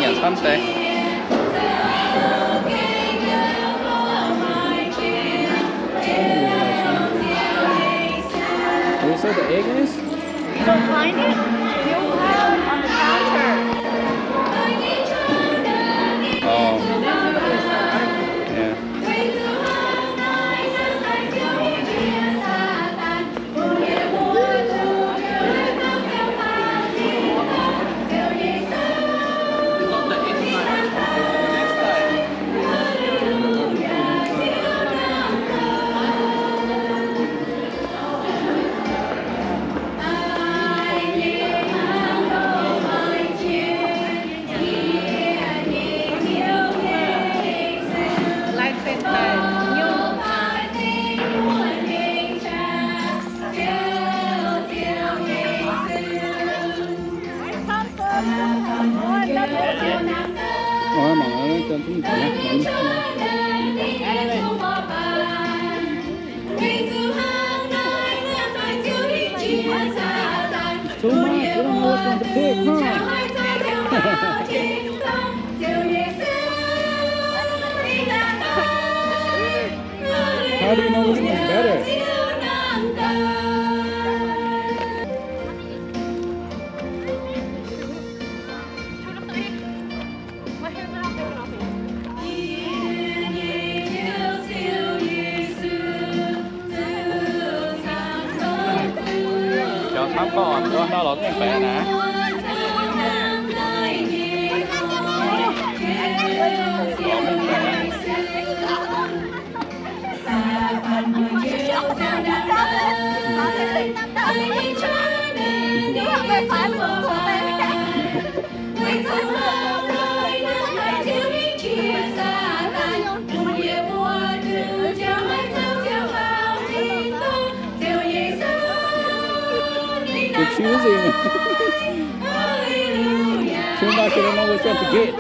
nhận sẵn tê. Where is the egg is? Don't find it? You have it on the counter. Oh. Yeah. Ôi mà nó trên thứ gì Too much, you don't know what's going to pick, huh? How do you know which one's better? Chọn 3 con, đó là cái bè nè. You're choosing. Too much, you don't know which one to get.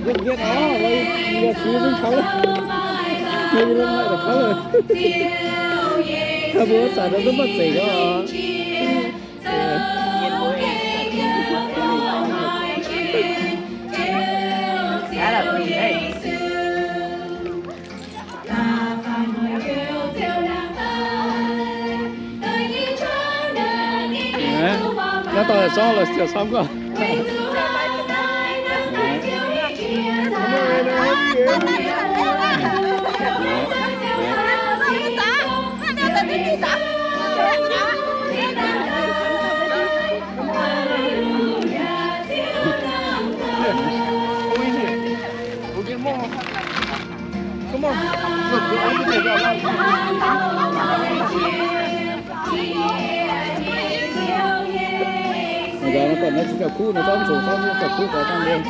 Just get all, like you got choosing color. Maybe you don't like the color. How about that? Doesn't much say go. Nó to là số là chưa xong cơ. Giờ nó còn nó chỉ cả khu nó trong sổ xong cả khu có trong luôn.